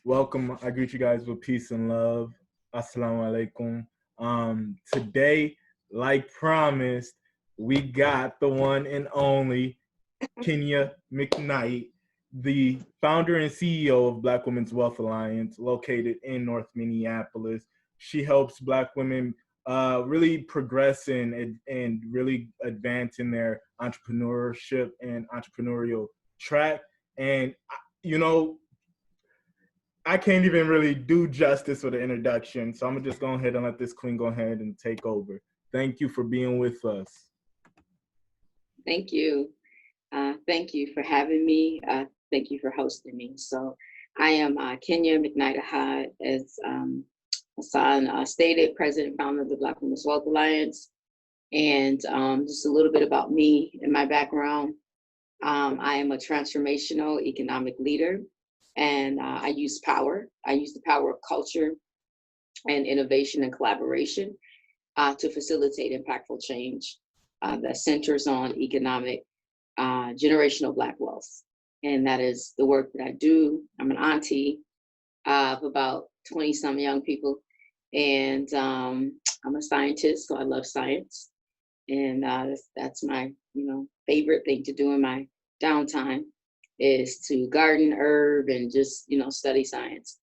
Welcome. I greet you guys with peace and love. Assalamu alaikum. Today, like promised, we got the one and only Kenya McKnight, the founder and CEO of Black Women's Wealth Alliance, located in North Minneapolis. She helps Black women really progress and really advance in their entrepreneurship and entrepreneurial track. And, you know, I can't even really do justice with the introduction, so I'm gonna just go ahead and let this queen go ahead and take over. Thank you for being with us. Thank you. Thank you for having me. Thank you for hosting me. So I am Kenya McKnight-Ahad, as Hassan stated, president and founder of the Black Women's Wealth Alliance. And just a little bit about me and my background. I am a transformational economic leader, and I use power. I use the power of culture and innovation and collaboration to facilitate impactful change that centers on economic generational Black wealth. And that is the work that I do. I'm an auntie of about 20 some young people. And I'm a scientist, so I love science. And that's my favorite thing to do in my downtime, is to garden, herb, and just study science.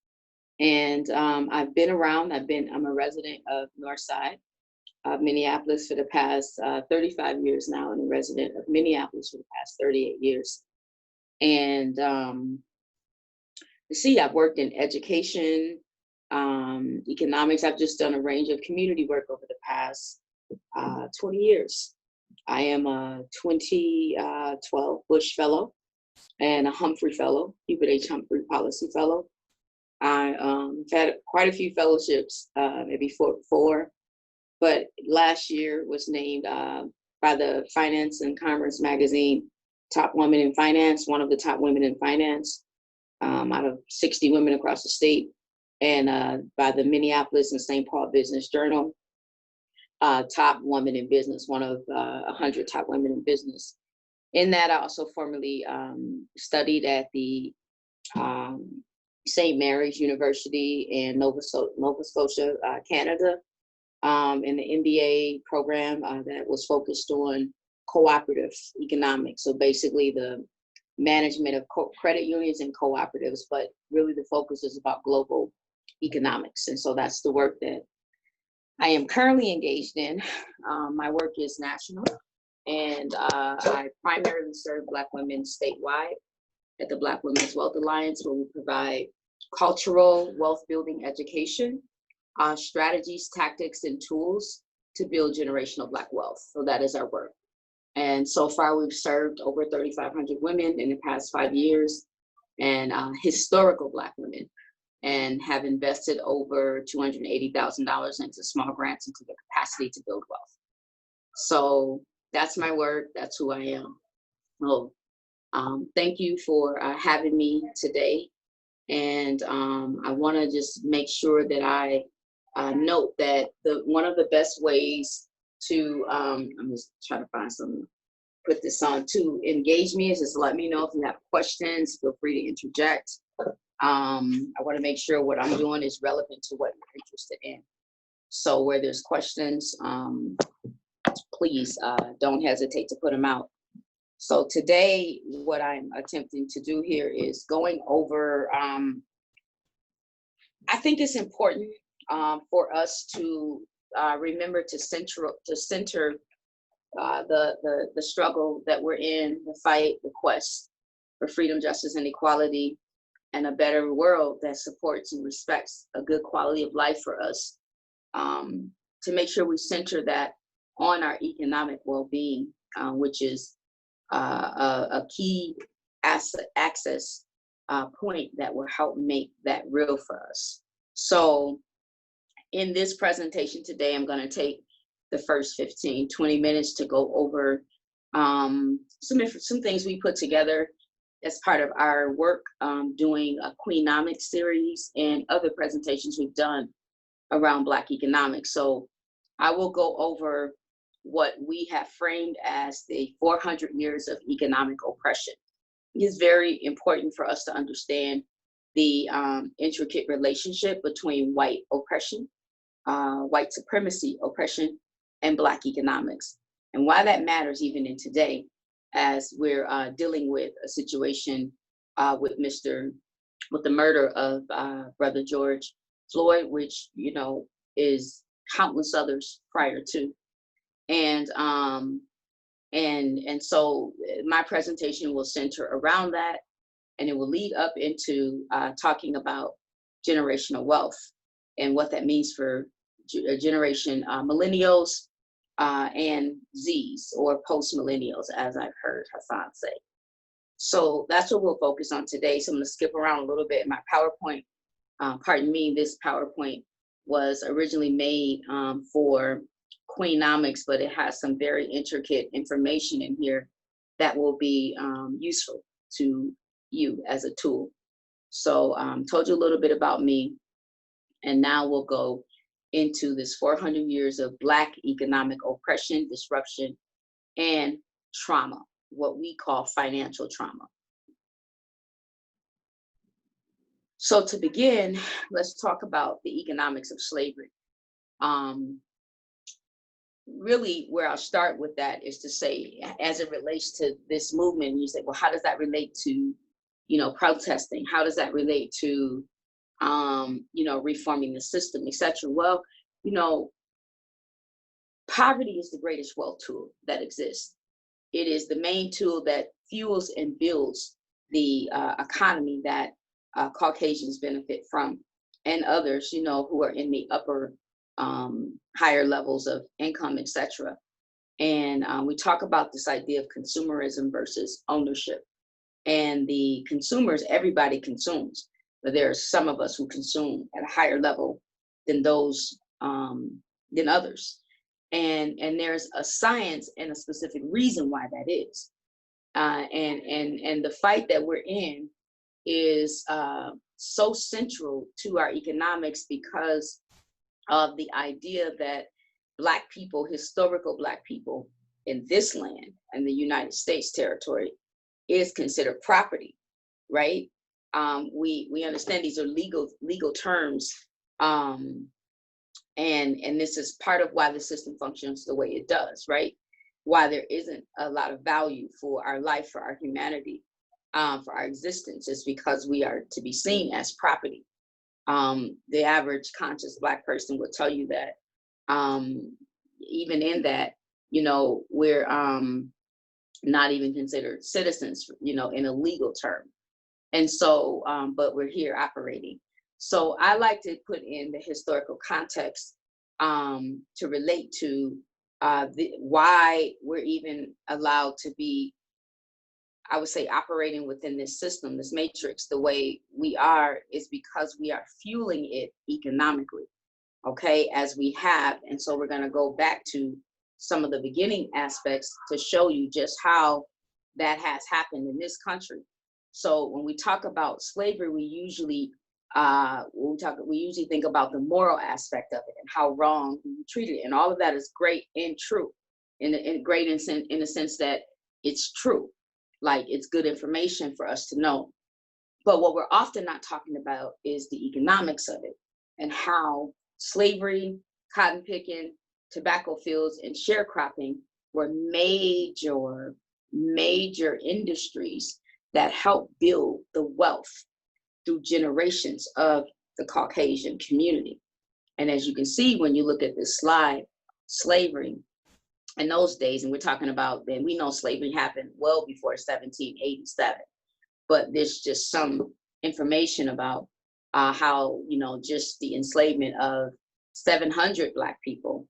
And I've been around. I'm a resident of Northside of Minneapolis for the past 35 years now, and a resident of Minneapolis for the past 38 years. And I've worked in education, economics. I've just done a range of community work over the past 20 years. I am a 2012 Bush Fellow and a Humphrey Fellow, Hubert H. Humphrey Policy Fellow. I've had quite a few fellowships, maybe four, but last year was named by the Finance and Commerce magazine Top Women in Finance, one of the top women in finance out of 60 women across the state, and by the Minneapolis and St. Paul Business Journal, top woman in business, one of 100 top women in business. In that, I also formerly studied at the St. Mary's University in Nova Scotia, Canada, in the MBA program that was focused on cooperative economics. So basically the management of credit unions and cooperatives, but really the focus is about global economics. And so that's the work that I am currently engaged in. My work is national, and I primarily serve Black women statewide at the Black Women's Wealth Alliance, where we provide cultural wealth building education, strategies, tactics, and tools to build generational Black wealth. So that is our work. And so far, we've served over 3,500 women in the past 5 years, and historical Black women, and have invested over $280,000 into small grants into the capacity to build wealth. So that's my work. That's who I am. So thank you for having me today. And I want to just make sure that I note that one of the best ways to, I'm just trying to find some, put this on, to engage me is just let me know if you have questions. Feel free to interject. I want to make sure what I'm doing is relevant to what you're interested in. So where there's questions, please don't hesitate to put them out. So today, what I'm attempting to do here is going over, I think it's important for us to remember to center the struggle that we're in, the fight, the quest for freedom, justice, and equality, and a better world that supports and respects a good quality of life for us, to make sure we center that on our economic well-being, which is a key access point that will help make that real for us. So in this presentation today, I'm going to take the first 15, 20 minutes to go over some things we put together as part of our work doing a Queenomics series and other presentations we've done around Black economics. So I will go over what we have framed as the 400 years of economic oppression. It is very important for us to understand the intricate relationship between white oppression, white supremacy oppression, and Black economics, and why that matters even in today, as we're dealing with a situation with the murder of Brother George Floyd, which is countless others prior to, and so my presentation will center around that, and it will lead up into talking about generational wealth and what that means for generation millennials and Zs, or post-millennials, as I've heard Hassan say. So that's what we'll focus on today. So I'm going to skip around a little bit in my PowerPoint. Pardon me, this PowerPoint was originally made for Queennomics, but it has some very intricate information in here that will be useful to you as a tool. So told you a little bit about me, and now we'll go into this 400 years of Black economic oppression, disruption, and trauma, what we call financial trauma. So to begin, let's talk about the economics of slavery. Really, where I'll start with that is to say, as it relates to this movement, you say, well, how does that relate to, protesting? How does that relate to, reforming the system, etc.? Well, poverty is the greatest wealth tool that exists. It is the main tool that fuels and builds the economy that Caucasians benefit from, and others, who are in the upper, higher levels of income, etc. And we talk about this idea of consumerism versus ownership. And the consumers, everybody consumes, but there are some of us who consume at a higher level than those, than others. And there's a science and a specific reason why that is. And the fight that we're in is so central to our economics because of the idea that Black people, historical Black people in this land, in the United States territory, is considered property, right? We understand these are legal terms, and this is part of why the system functions the way it does, right? Why there isn't a lot of value for our life, for our humanity, for our existence, is because we are to be seen as property. The average conscious Black person will tell you that even in that, we're not even considered citizens, in a legal term. And so, but we're here operating. So I like to put in the historical context to relate to why we're even allowed to be, I would say, operating within this system, this matrix, the way we are, is because we are fueling it economically, okay, as we have. And so we're going to go back to some of the beginning aspects to show you just how that has happened in this country. So when we talk about slavery, we usually think about the moral aspect of it and how wrong we treated it, and all of that is great and true, in the sense that it's true. Like, it's good information for us to know. But what we're often not talking about is the economics of it, and how slavery, cotton picking, tobacco fields, and sharecropping were major industries that helped build the wealth through generations of the Caucasian community. And as you can see, when you look at this slide, slavery in those days, and we're talking about, then we know slavery happened well before 1787, but there's just some information about how, just the enslavement of 700 Black people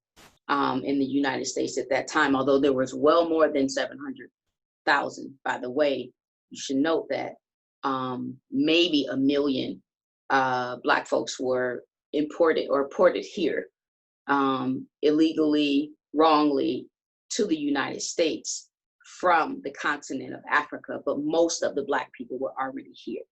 in the United States at that time, although there was well more than 700,000, by the way. You should note that maybe 1 million Black folks were imported or ported here illegally, wrongly, to the United States from the continent of Africa, but most of the Black people were already here.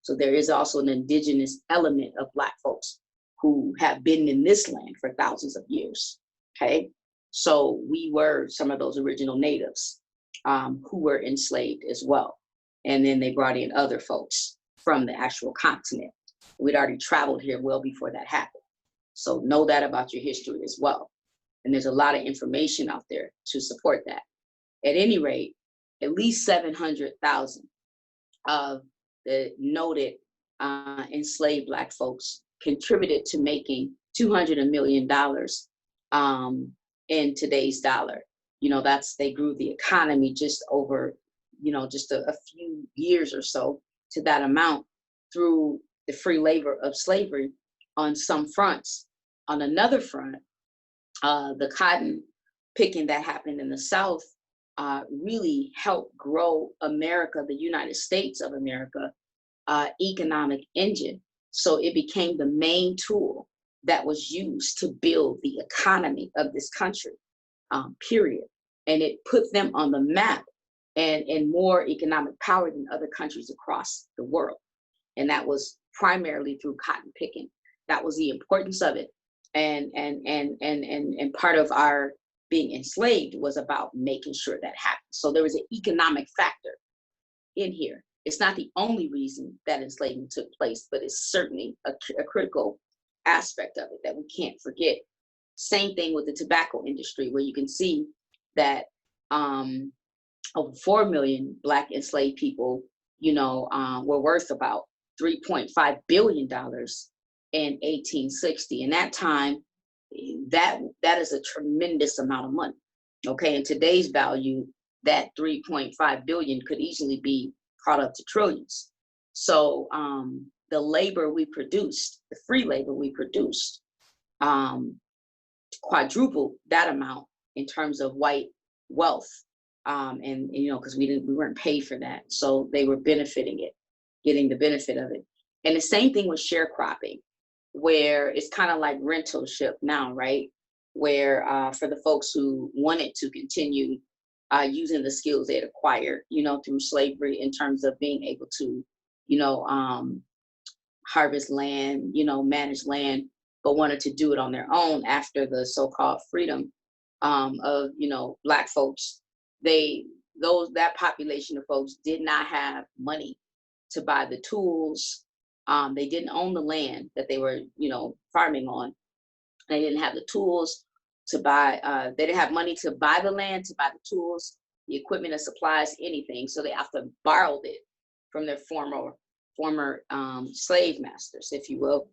So there is also an indigenous element of Black folks who have been in this land for thousands of years, okay? So we were some of those original natives who were enslaved as well. And then they brought in other folks from the actual continent. We'd already traveled here well before that happened. So know that about your history as well. And there's a lot of information out there to support that. At any rate, at least 700,000 of the noted enslaved Black folks contributed to making $200 million in today's dollar. You know, they grew the economy just over, you know, just a few years or so to that amount through the free labor of slavery on some fronts. On another front, the cotton picking that happened in the South really helped grow America, the United States of America, economic engine. So it became the main tool that was used to build the economy of this country, period. And it put them on the map and more economic power than other countries across the world. And that was primarily through cotton picking. That was the importance of it. And part of our being enslaved was about making sure that happened. So there was an economic factor in here. It's not the only reason that enslavement took place, but it's certainly a critical aspect of it that we can't forget. Same thing with the tobacco industry, where you can see that over 4 million Black enslaved people, you know, were worth about $3.5 billion in 1860. In that time, that is a tremendous amount of money. Okay, in today's value, that 3.5 billion could easily be caught up to trillions. So the labor we produced, the free labor we produced, quadrupled that amount in terms of white wealth. And you know, because we weren't paid for that, so they were benefiting it, getting the benefit of it. And the same thing with sharecropping, where it's kind of like rentalship now, right? Where for the folks who wanted to continue using the skills they had acquired, you know, through slavery, in terms of being able to, you know, harvest land, you know, manage land, but wanted to do it on their own after the so-called freedom of, you know, Black folks. That population of folks did not have money to buy the tools. They didn't own the land that they were, you know, farming on. They didn't have the tools to buy, they didn't have money to buy the land, to buy the tools, the equipment and supplies, anything. So they often borrowed it from their former slave masters, if you will,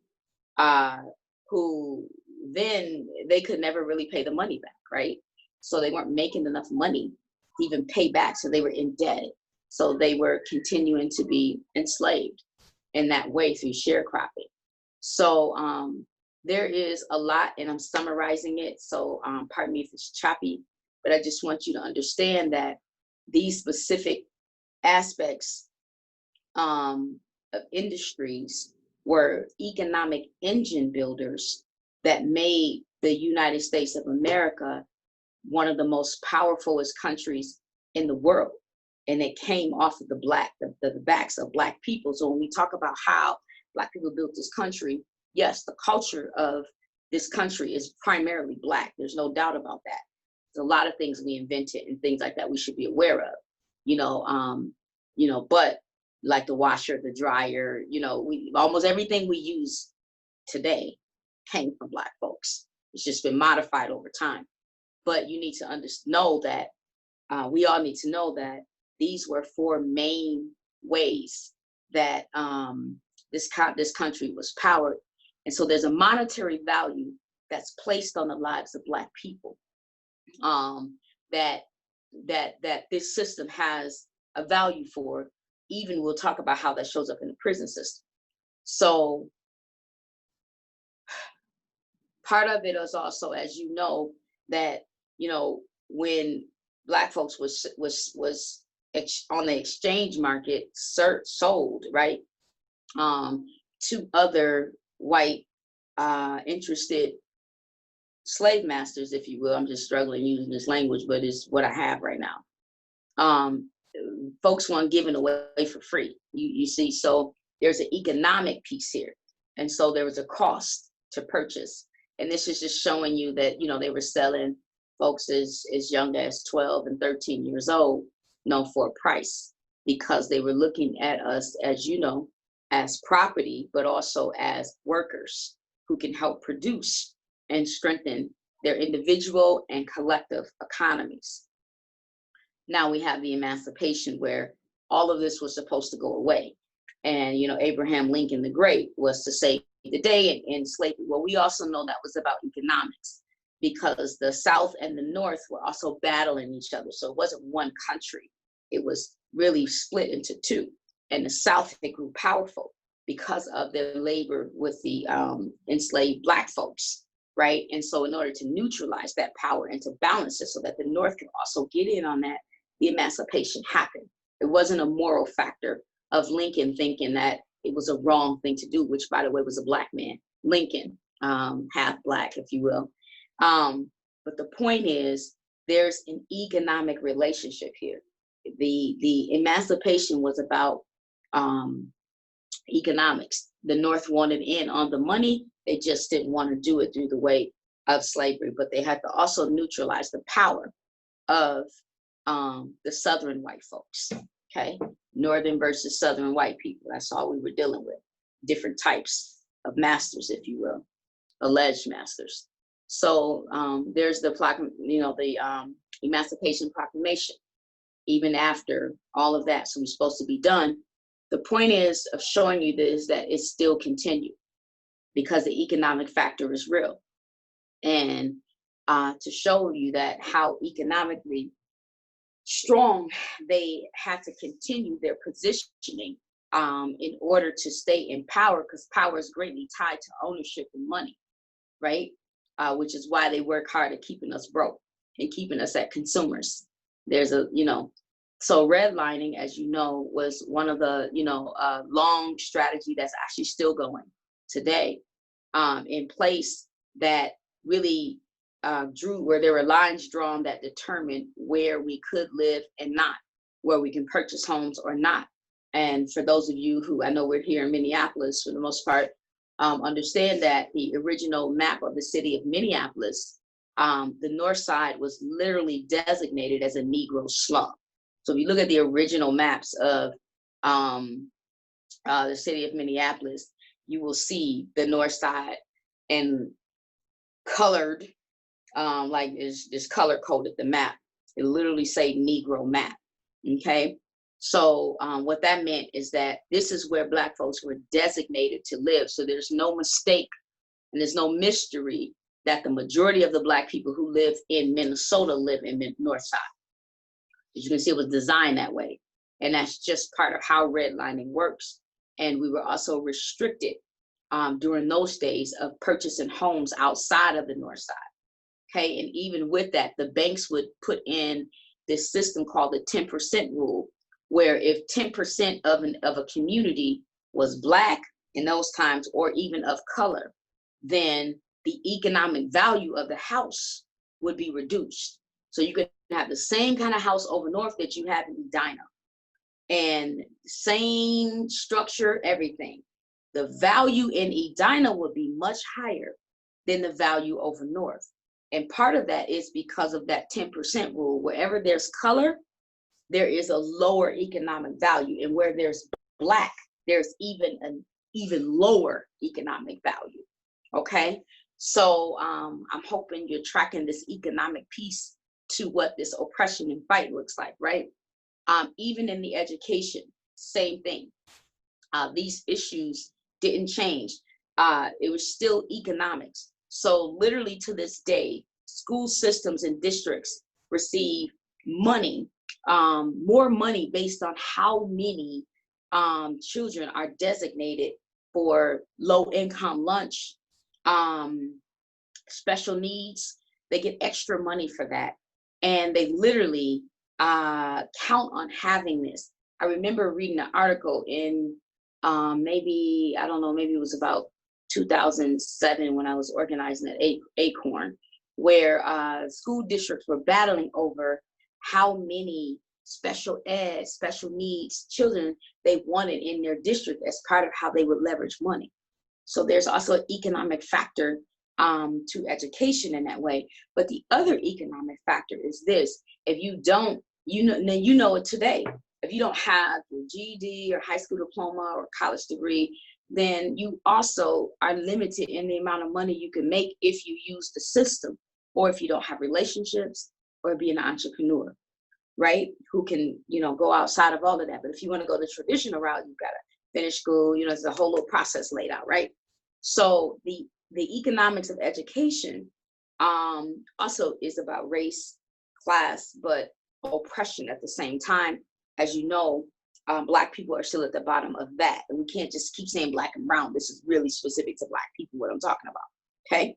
who then they could never really pay the money back, right? So they weren't making enough money to even pay back, so they were indebted. So they were continuing to be enslaved in that way through sharecropping. So there is a lot, and I'm summarizing it, so pardon me if it's choppy, but I just want you to understand that these specific aspects of industries were economic engine builders that made the United States of America one of the most powerfulest countries in the world. And it came off of the backs of Black people. So when we talk about how Black people built this country, yes, the culture of this country is primarily Black. There's no doubt about that. There's a lot of things we invented and things like that we should be aware of, you know, but like the washer, the dryer, you know, almost everything we use today came from Black folks. It's just been modified over time. But you need to know that, we all need to know that these were 4 main ways that this country was powered. And so there's a monetary value that's placed on the lives of Black people, that this system has a value for. Even we'll talk about how that shows up in the prison system. So part of it is also, as you know, that, you know, when Black folks was on the exchange market, sold, right, to other white interested slave masters, if you will. I'm just struggling using this language, but it's what I have right now. Folks weren't given away for free. You see, so there's an economic piece here. And so there was a cost to purchase. And this is just showing you that, you know, they were selling folks as young as 12 and 13 years old, you know, for a price, because they were looking at us, as you know, as property, but also as workers who can help produce and strengthen their individual and collective economies. Now we have the emancipation where all of this was supposed to go away. And, you know, Abraham Lincoln the Great was to save the day and slavery. Well, we also know that was about economics, because the South and the North were also battling each other. So it wasn't one country. It was really split into two. And the South, they grew powerful because of their labor with the enslaved Black folks, right? And so in order to neutralize that power and to balance it so that the North could also get in on that, the emancipation happened. It wasn't a moral factor of Lincoln thinking that it was a wrong thing to do, which, by the way, was a Black man, Lincoln, half Black, if you will. But the point is, there's an economic relationship here. The emancipation was about economics. The North wanted in on the money. They just didn't want to do it through the way of slavery, but they had to also neutralize the power of the Southern white folks, okay? Northern versus Southern white people. That's all we were dealing with. Different types of masters, if you will, alleged masters. So there's the Emancipation Proclamation. Even after all of that, so we're supposed to be done. The point is of showing you this, that it still continued because the economic factor is real. And to show you that how economically strong they had to continue their positioning in order to stay in power, because power is greatly tied to ownership and money, right? Which is why they work hard at keeping us broke and keeping us at consumers. There's a, so redlining, as you know, was one of the, long strategy that's actually still going today in place that really where there were lines drawn that determined where we could live and not, where we can purchase homes or not. And for those of you who, I know we're here in Minneapolis for the most part, understand that the original map of the city of Minneapolis, the north side was literally designated as a Negro slum. So if you look at the original maps of the city of Minneapolis, you will see the north side and colored, like is color coded the map. It literally say Negro map, okay? So what that meant is that this is where Black folks were designated to live. So there's no mistake and there's no mystery that the majority of the Black people who live in Minnesota live in the north side. As you can see, it was designed that way. And that's just part of how redlining works. And we were also restricted during those days of purchasing homes outside of the north side. Okay, and even with that, the banks would put in this system called the 10% rule, where if 10% of a community was Black in those times, or even of color, then the economic value of the house would be reduced. So you could have the same kind of house over north that you have in Edina, and same structure, everything. The value in Edina would be much higher than the value over north. And part of that is because of that 10% rule. Wherever there's color, there is a lower economic value. And where there's Black, there's even an even lower economic value, okay? So I'm hoping you're tracking this economic piece to what this oppression and fight looks like, right? Even in the education, same thing. These issues didn't change. It was still economics. So literally to this day, school systems and districts receive money, more money based on how many children are designated for low income lunch, special needs. They get extra money for that. And they literally count on having this. I remember reading an article in maybe it was about 2007 when I was organizing at Acorn, where school districts were battling over how many special ed, special needs children they wanted in their district as part of how they would leverage money. So there's also an economic factor to education in that way. But the other economic factor is this: if you don't, you know it today. if you don't have your GED or high school diploma or college degree, then you also are limited in the amount of money you can make if you use the system, or if you don't have relationships or be an entrepreneur, right? Who can, go outside of all of that. But if you want to go the traditional route, you've got to finish school, there's a whole little process laid out, right? So the economics of education also is about race, class, but oppression at the same time. As you know, Black people are still at the bottom of that. And we can't just keep saying Black and brown. This is really specific to Black people, what I'm talking about, okay?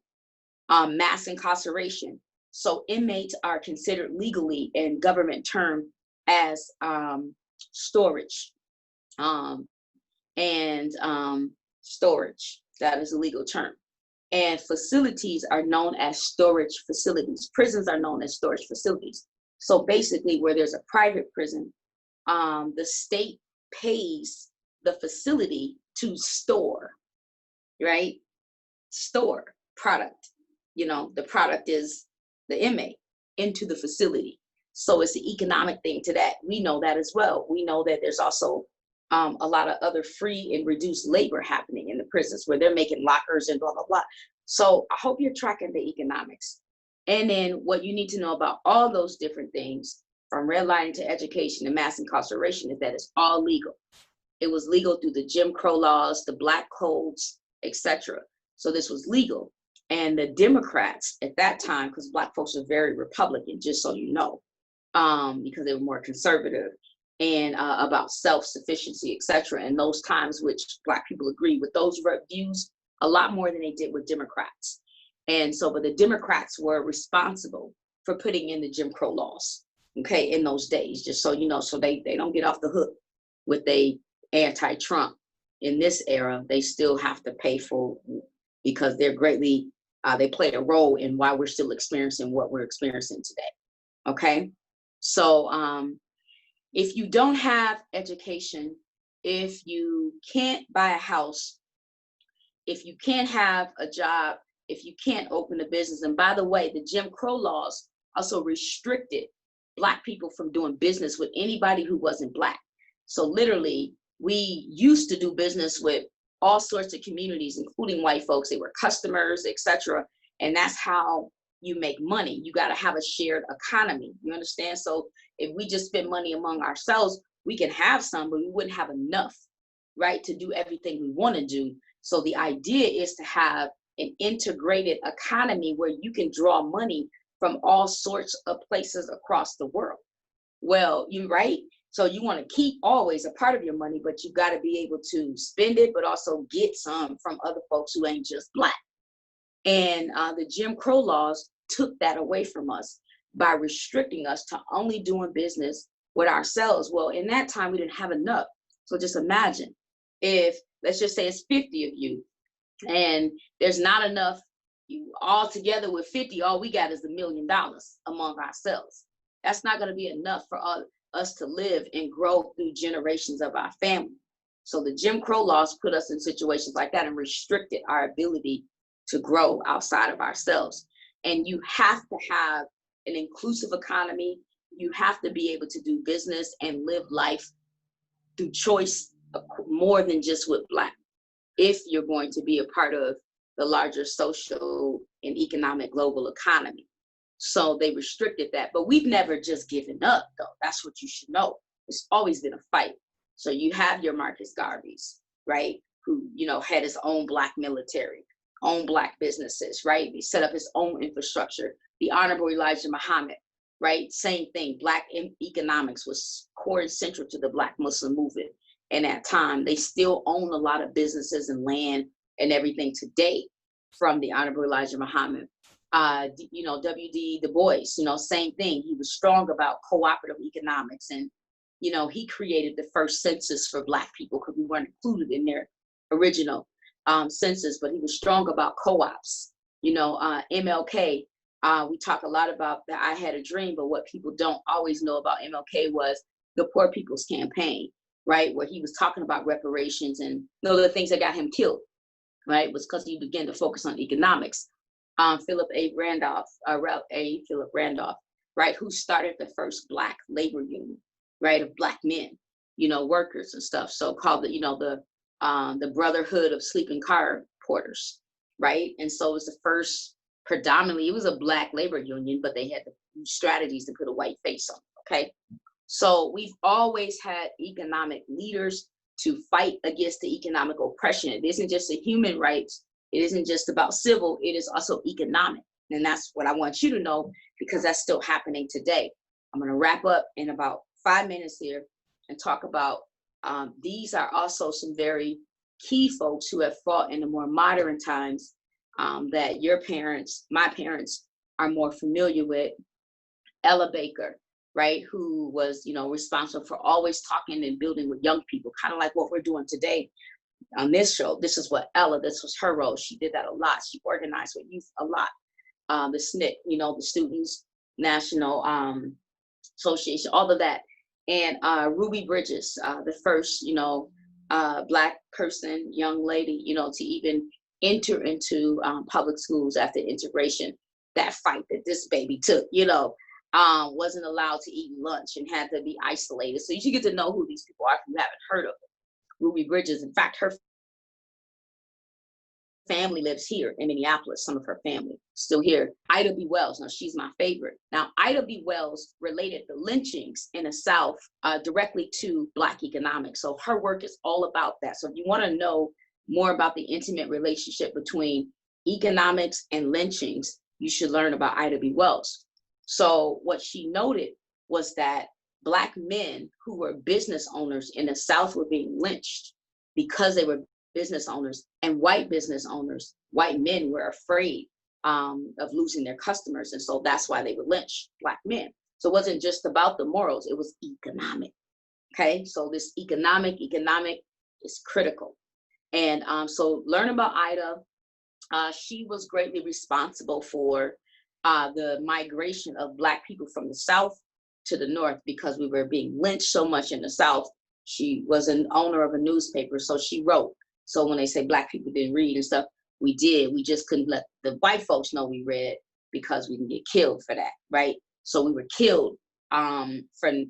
Mass incarceration. So inmates are considered legally in government term as storage. Storage, that is a legal term. And facilities are known as storage facilities. Prisons are known as storage facilities. So basically, where there's a private prison, the state pays the facility to store, right? Store product. The product is the inmate into the facility. So it's an economic thing to that. We know that as well. We know that there's also a lot of other free and reduced labor happening in the prisons where they're making lockers and blah, blah, blah. So I hope you're tracking the economics. And then what you need to know about all those different things, from redlining to education and mass incarceration, is that it's all legal. It was legal through the Jim Crow laws, the Black codes, etc. So this was legal. And the Democrats at that time, because Black folks are very Republican, just so you know, because they were more conservative and about self-sufficiency, etc. And those times, which Black people agree with those views a lot more than they did with Democrats. And so, but the Democrats were responsible for putting in the Jim Crow laws, okay, in those days, just so you know, so they don't get off the hook with the anti-Trump. In this era, they still have to pay for, because they're greatly, they play a role in why we're still experiencing what we're experiencing today, okay? So if you don't have education, if you can't buy a house, if you can't have a job, if you can't open a business, and by the way, the Jim Crow laws also restricted Black people from doing business with anybody who wasn't Black. So literally, we used to do business with all sorts of communities, including white folks. They were customers, etc. And that's how you make money. You got to have a shared economy. You understand? So if we just spend money among ourselves, we can have some, but we wouldn't have enough, right, to do everything we want to do. So the idea is to have an integrated economy where you can draw money from all sorts of places across the world. Well, right? So you want to keep always a part of your money, but you got to be able to spend it, but also get some from other folks who ain't just Black. And the Jim Crow laws took that away from us by restricting us to only doing business with ourselves. Well, in that time, we didn't have enough. So just imagine if, let's just say it's 50 of you, and there's not enough, you all together with 50, all we got is $1 million among ourselves. That's not going to be enough for us to live and grow through generations of our family. So the Jim Crow laws put us in situations like that and restricted our ability to grow outside of ourselves. And you have to have an inclusive economy. You have to be able to do business and live life through choice more than just with Black, if you're going to be a part of the larger social and economic global economy. So they restricted that, but we've never just given up, though. That's what you should know. It's always been a fight. So you have your Marcus Garveys, right, who, had his own Black military, own Black businesses, right? He set up his own infrastructure. The Honorable Elijah Muhammad, right? Same thing. Black economics was core and central to the Black Muslim movement. And at time, they still own a lot of businesses and land and everything today from the Honorable Elijah Muhammad. W.D. Du Bois, same thing. He was strong about cooperative economics. And, he created the first census for Black people because we weren't included in their original census, but he was strong about co-ops. MLK, we talk a lot about that I Had a Dream, but what people don't always know about MLK was the Poor People's Campaign, right? Where he was talking about reparations, and the things that got him killed, right? Was because he began to focus on economics. Philip Randolph, right? Who started the first Black labor union. right, of Black men, workers and stuff. So called the Brotherhood of Sleeping Car Porters, right? And so it was the first, predominantly, it was a Black labor union, but they had the strategies to put a white face on, okay? So we've always had economic leaders to fight against the economic oppression. It isn't just a human rights. It isn't just about civil. It is also economic. And that's what I want you to know, because that's still happening today. I'm going to wrap up in about 5 minutes here and talk about these are also some very key folks who have fought in the more modern times that your parents, my parents, are more familiar with. Ella Baker, right, who was, responsible for always talking and building with young people, kind of like what we're doing today on this show. This is what Ella, this was her role. She did that a lot. She organized with youth a lot. The SNCC, the Students National Association, all of that. And Ruby Bridges, the first, Black person, young lady, to even enter into public schools after integration. That fight that this baby took, wasn't allowed to eat lunch and had to be isolated. So you should get to know who these people are if you haven't heard of them. Ruby Bridges, in fact, her family lives here in Minneapolis, some of her family still here. Ida B. Wells, now she's my favorite. Now, Ida B. Wells related the lynchings in the South directly to Black economics. So her work is all about that. So if you want to know more about the intimate relationship between economics and lynchings, you should learn about Ida B. Wells. So what she noted was that Black men who were business owners in the South were being lynched because they were business owners, and white business owners, white men, were afraid of losing their customers. And so that's why they would lynch Black men. So it wasn't just about the morals, it was economic. Okay, so this economic is critical. And so learn about Ida. She was greatly responsible for the migration of Black people from the South to the North because we were being lynched so much in the South. She was an owner of a newspaper, so she wrote. So when they say Black people didn't read and stuff, we did. We just couldn't let the white folks know we read because we can get killed for that, right? So we were killed for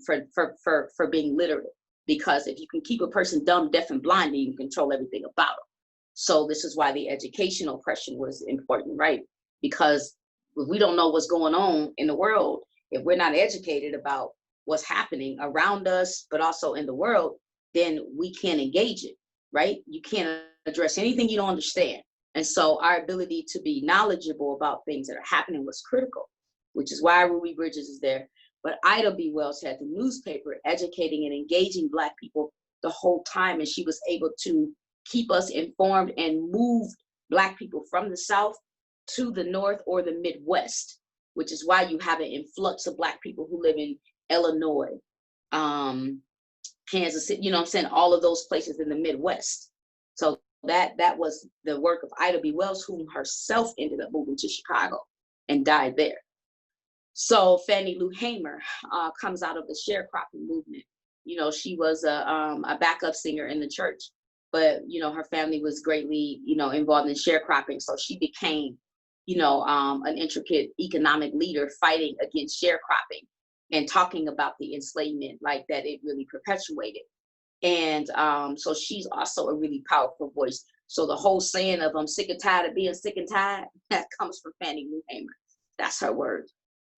being literate, because if you can keep a person dumb, deaf, and blind, then you can control everything about them. So this is why the educational oppression was important, right? Because if we don't know what's going on in the world, if we're not educated about what's happening around us, but also in the world, then we can't engage it, right? You can't address anything you don't understand. And so our ability to be knowledgeable about things that are happening was critical, which is why Ruby Bridges is there. But Ida B. Wells had the newspaper educating and engaging Black people the whole time. And she was able to keep us informed and move Black people from the South to the North or the Midwest, which is why you have an influx of Black people who live in Illinois, Kansas City, all of those places in the Midwest. So that was the work of Ida B. Wells, whom herself ended up moving to Chicago and died there. So Fannie Lou Hamer comes out of the sharecropping movement. She was a backup singer in the church, but her family was greatly involved in sharecropping. So she became an intricate economic leader fighting against sharecropping and talking about the enslavement like that it really perpetuated. And so she's also a really powerful voice. So the whole saying of I'm sick and tired of being sick and tired, that comes from Fannie Lou Hamer. That's her word.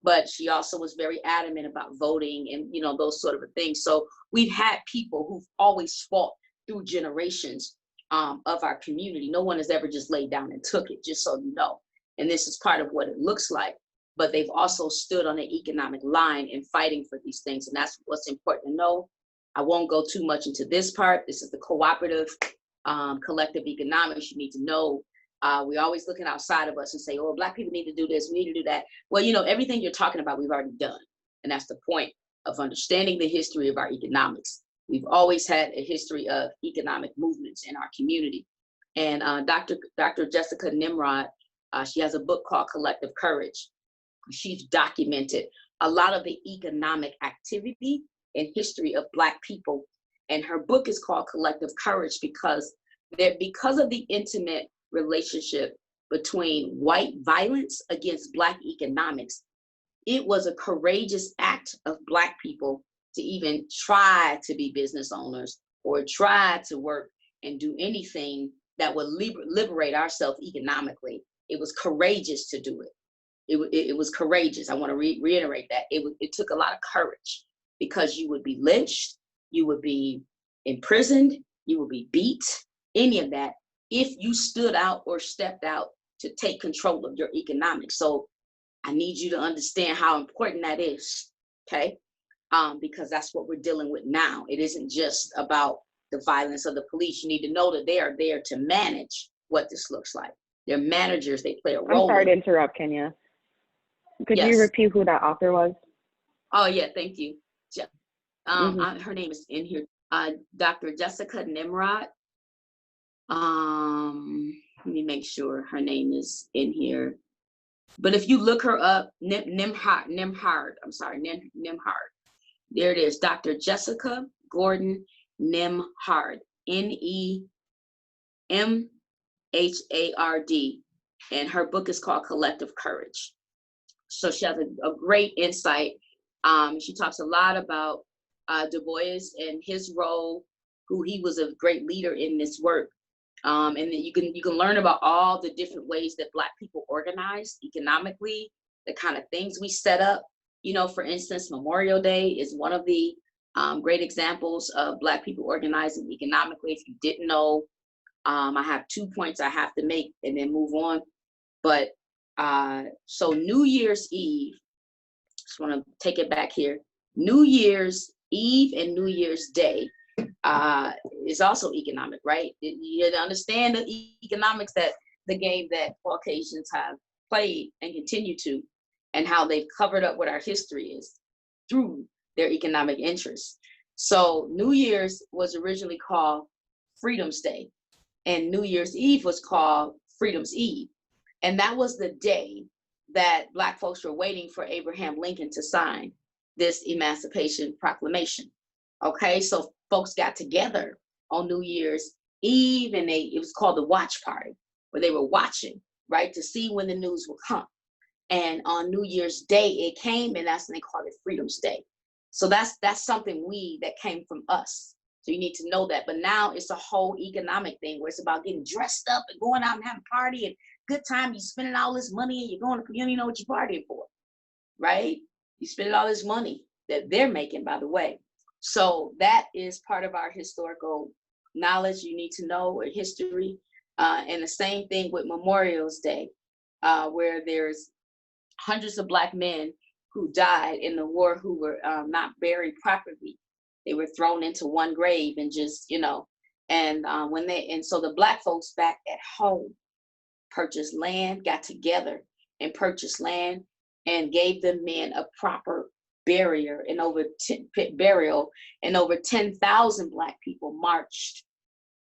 But she also was very adamant about voting and those sort of things. So we've had people who've always fought through generations of our community. No one has ever just laid down and took it, just so you know. And this is part of what it looks like. But they've also stood on the economic line and fighting for these things. And that's what's important to know. I won't go too much into this part. This is the cooperative, collective economics. You need to know. We're always looking outside of us and say, oh, Black people need to do this, we need to do that. Well, everything you're talking about, we've already done. And that's the point of understanding the history of our economics. We've always had a history of economic movements in our community. And Dr. Jessica Nimrod, she has a book called Collective Courage. She's documented a lot of the economic activity and history of Black people. And her book is called Collective Courage because of the intimate relationship between white violence against Black economics, it was a courageous act of Black people to even try to be business owners or try to work and do anything that would liberate ourselves economically. It was courageous to do it. It was courageous. I want to reiterate that. It took a lot of courage, because you would be lynched, you would be imprisoned, you would be beat, any of that, if you stood out or stepped out to take control of your economics. So I need you to understand how important that is, okay? Because that's what we're dealing with now. It isn't just about the violence of the police. You need to know that they are there to manage what this looks like. They're managers, they play a role. I'm sorry to interrupt, Kenya. Could Yes. you repeat who that author was? Oh yeah, thank you. Her name is in here, Dr. Jessica Nimrod. Let me make sure her name is in here. But if you look her up, Nimhard, there it is, Dr. Jessica Gordon Nimhard, Nemhard, and her book is called Collective Courage. So she has a great insight. She talks a lot about Du Bois and his role, who he was a great leader in this work. And then you can learn about all the different ways that Black people organize economically, the kind of things we set up. You know, for instance, Memorial Day is one of the great examples of Black people organizing economically. If you didn't know, I have 2 points I have to make and then move on. But so New Year's Eve, just want to take it back here. New Year's Eve and New Year's Day is also economic, right? You have to understand the economics, that the game that Caucasians have played and continue to, and how they've covered up what our history is through their economic interests. So New Year's was originally called Freedom's Day, and New Year's Eve was called Freedom's Eve. And that was the day that Black folks were waiting for Abraham Lincoln to sign this Emancipation Proclamation. Okay, so folks got together on New Year's Eve, and it was called the watch party, where they were watching, right, to see when the news would come. And on New Year's Day, it came, and that's when they called it Freedom's Day. So that's something that came from us. So you need to know that. But now it's a whole economic thing where it's about getting dressed up and going out and having a party and good time. You're spending all this money and you're going to, you don't even know what you're partying for, right? You spending all this money that they're making, by the way. So that is part of our historical knowledge you need to know, or history. And the same thing with Memorial's Day, where there's hundreds of Black men who died in the war who were not buried properly. They were thrown into one grave and just, you know, and so the Black folks back at home purchased land, got together and purchased land and gave the men a proper burial, and over 10,000 Black people marched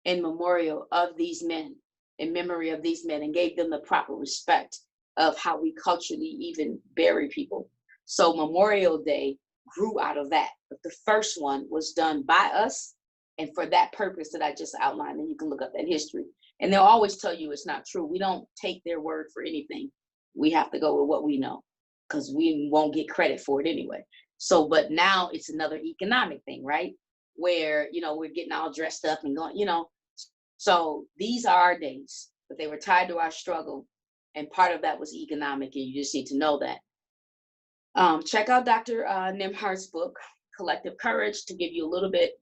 in memorial of these men, in memory of these men, and gave them the proper respect of how we culturally even bury people. So Memorial Day grew out of that. But the first one was done by us, and for that purpose that I just outlined, and you can look up that history. And they'll always tell you it's not true. We don't take their word for anything. We have to go with what we know, because we won't get credit for it anyway. So, but now it's another economic thing, right? Where, you know, we're getting all dressed up and going, you know. So these are our days, but they were tied to our struggle. And part of that was economic, and you just need to know that. Check out Dr. Nimhard's book, Collective Courage, to give you a little bit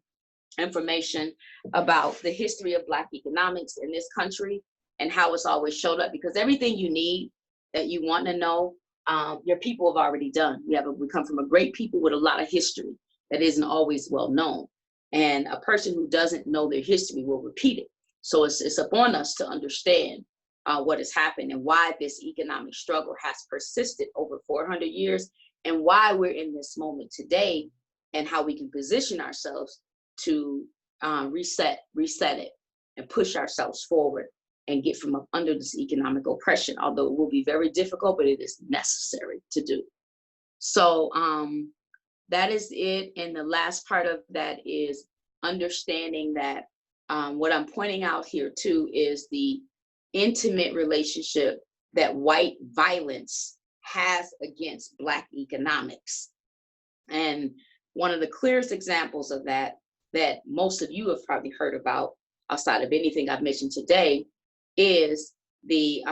information about the history of Black economics in this country and how it's always showed up, because everything you need that you want to know, your people have already done. We come from a great people with a lot of history that isn't always well known. And a person who doesn't know their history will repeat it. So it's upon us to understand what has happened and why this economic struggle has persisted over 400 years, and why we're in this moment today, and how we can position ourselves to reset it and push ourselves forward and get from under this economic oppression, although it will be very difficult, but it is necessary to do. So that is it. And the last part of that is understanding that what I'm pointing out here too is the intimate relationship that white violence has against Black economics. And one of the clearest examples of that most of you have probably heard about outside of anything I've mentioned today is the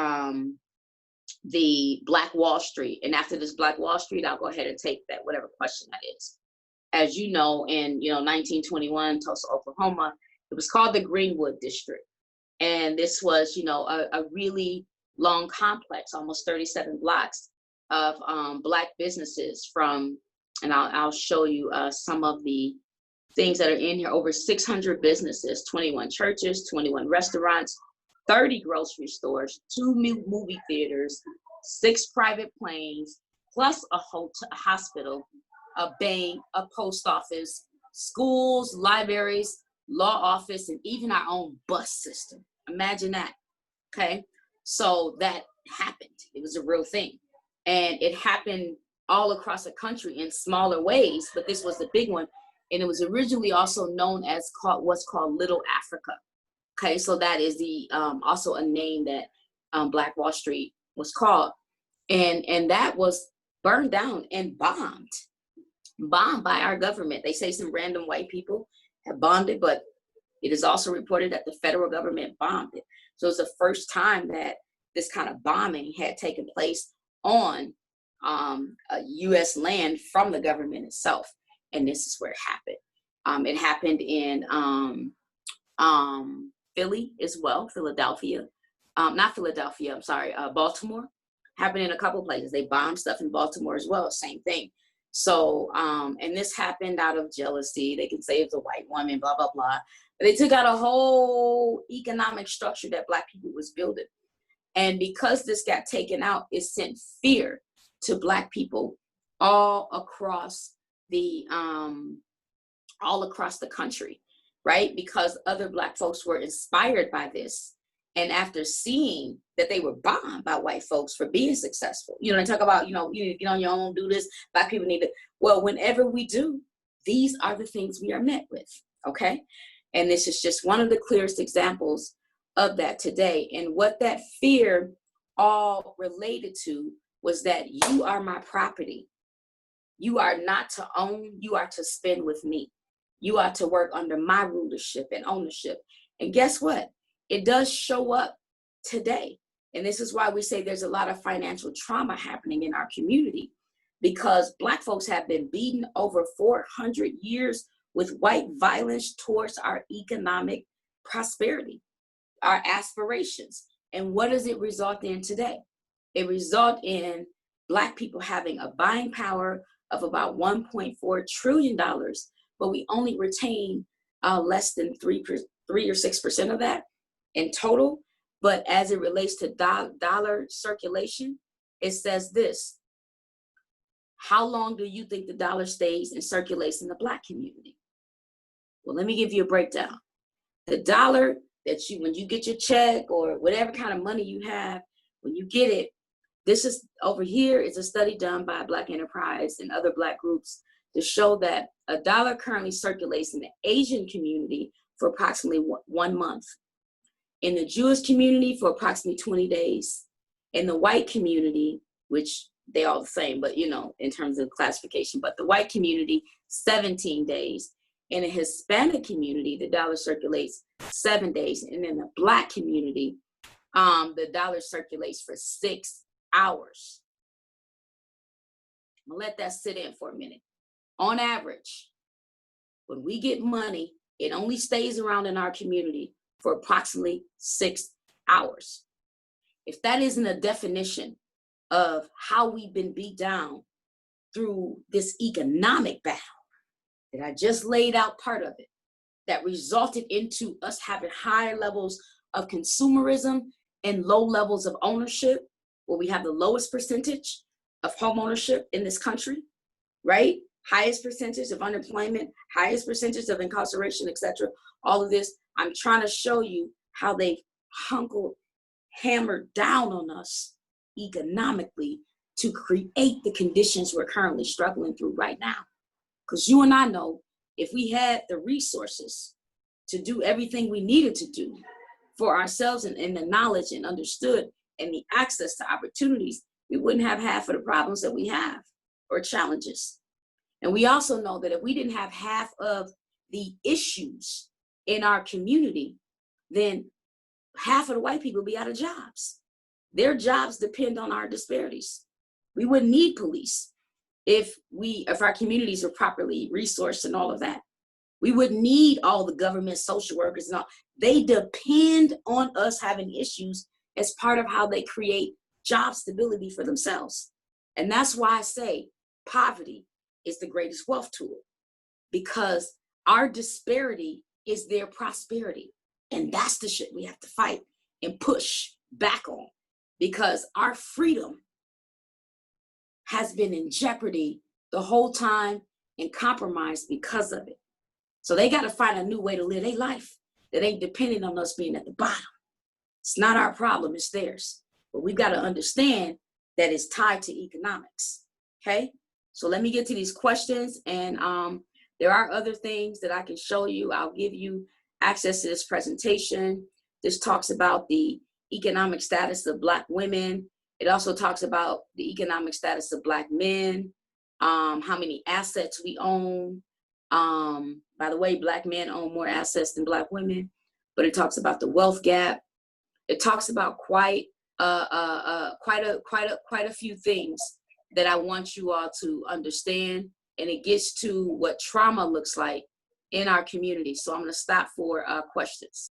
Black Wall Street. And after this Black Wall Street, I'll go ahead and take that, whatever question that is. As you know, in 1921, Tulsa, Oklahoma, it was called the Greenwood District. And this was, a really long complex, almost 37 blocks of Black businesses from, and I'll show you some of the things that are in here, over 600 businesses, 21 churches, 21 restaurants, 30 grocery stores, 2 movie theaters, 6 private planes, plus a hospital, a bank, a post office, schools, libraries, law office, and even our own bus system. Imagine that, okay? So that happened. It was a real thing. And it happened all across the country in smaller ways, but this was the big one. And it was originally also known as what's called Little Africa. Okay, so that is the also a name that Black Wall Street was called. And that was burned down and bombed by our government. They say some random white people have bombed it, but it is also reported that the federal government bombed it. So it's the first time that this kind of bombing had taken place on U.S. land from the government itself. And this is where it happened. It happened in Philly as well, Philadelphia. Not Philadelphia, I'm sorry, Baltimore. Happened in a couple places. They bombed stuff in Baltimore as well, same thing. So, and this happened out of jealousy. They can say it's a white woman, blah, blah, blah. But they took out a whole economic structure that Black people was building. And because this got taken out, it sent fear to Black people all across the country, right? Because other Black folks were inspired by this. And after seeing that they were bombed by white folks for being successful, they talk about, you get on your own, do this, Black people need to, well, whenever we do, these are the things we are met with, okay? And this is just one of the clearest examples of that today. And what that fear all related to was that you are my property. You are not to own, you are to spend with me. You are to work under my rulership and ownership. And guess what? It does show up today. And this is why we say there's a lot of financial trauma happening in our community, because Black folks have been beaten over 400 years with white violence towards our economic prosperity, our aspirations. And what does it result in today? It results in Black people having a buying power of about $1.4 trillion, but we only retain less than 3 or 6% of that in total. But as it relates to dollar circulation, it says this: how long do you think the dollar stays and circulates in the Black community? Well, let me give you a breakdown. The dollar that when you get your check or whatever kind of money you have, when you get it, this is over here is a study done by Black Enterprise and other Black groups to show that a dollar currently circulates in the Asian community for approximately 1 month, in the Jewish community for approximately 20 days, in the white community, which they all the same, but in terms of classification, but the white community, 17 days. In a Hispanic community, the dollar circulates 7 days. And in the Black community, the dollar circulates for 6 hours. I'm gonna let that sit in for a minute. On average, when we get money, it only stays around in our community for approximately 6 hours. If that isn't a definition of how we've been beat down through this economic battle that I just laid out part of it, that resulted into us having higher levels of consumerism and low levels of ownership, where we have the lowest percentage of home ownership in this country, right? Highest percentage of unemployment, highest percentage of incarceration, etc. All of this, I'm trying to show you how they've hammered down on us economically to create the conditions we're currently struggling through right now. Because you and I know, if we had the resources to do everything we needed to do for ourselves and the knowledge and understood and the access to opportunities, we wouldn't have half of the problems that we have or challenges. And we also know that if we didn't have half of the issues in our community, then half of the white people would be out of jobs. Their jobs depend on our disparities. We wouldn't need police if our communities were properly resourced and all of that. We wouldn't need all the government social workers and all. They depend on us having issues as part of how they create job stability for themselves. And that's why I say poverty is the greatest wealth tool, because our disparity is their prosperity. And that's the shit we have to fight and push back on, because our freedom has been in jeopardy the whole time and compromised because of it. So they got to find a new way to live their life that ain't dependent on us being at the bottom. It's not our problem, it's theirs. But we've got to understand that it's tied to economics, okay? So let me get to these questions, and there are other things that I can show you. I'll give you access to this presentation. This talks about the economic status of Black women. It also talks about the economic status of Black men, how many assets we own. By the way, Black men own more assets than Black women, but it talks about the wealth gap. It talks about quite a few things that I want you all to understand, and it gets to what trauma looks like in our community. So I'm going to stop for questions.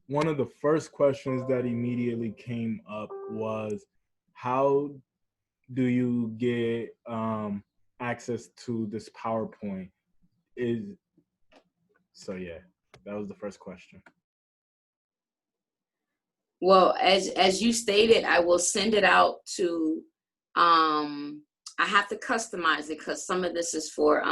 One of the first questions that immediately came up was, how do you get access to this PowerPoint? So yeah, that was the first question. Well, as you stated, I will send it out to, I have to customize it because some of this is for,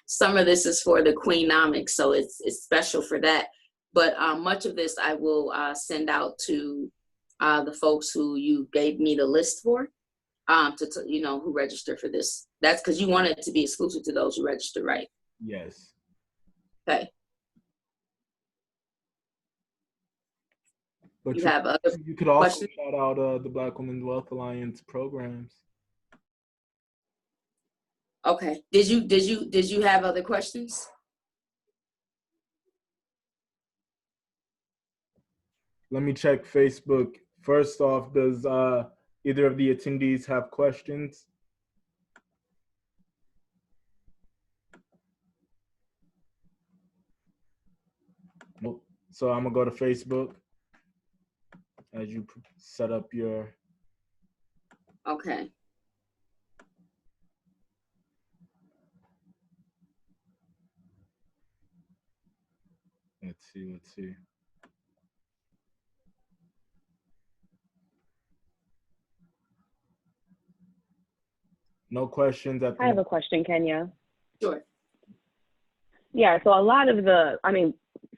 some of this is for the Queenomics, so it's special for that. But much of this I will send out to the folks who you gave me the list for, who register for this. That's because you want it to be exclusive to those who register, right? Yes. Okay. But you have other you could also questions? shout out the Black Women's Wealth Alliance programs. Okay. Did you have other questions? Let me check Facebook. First off, does either of the attendees have questions? Nope. So I'm gonna go to Facebook as you set up your. Okay. Let's see. No questions at the I have a question, Kenya. Sure. Yeah, so a lot of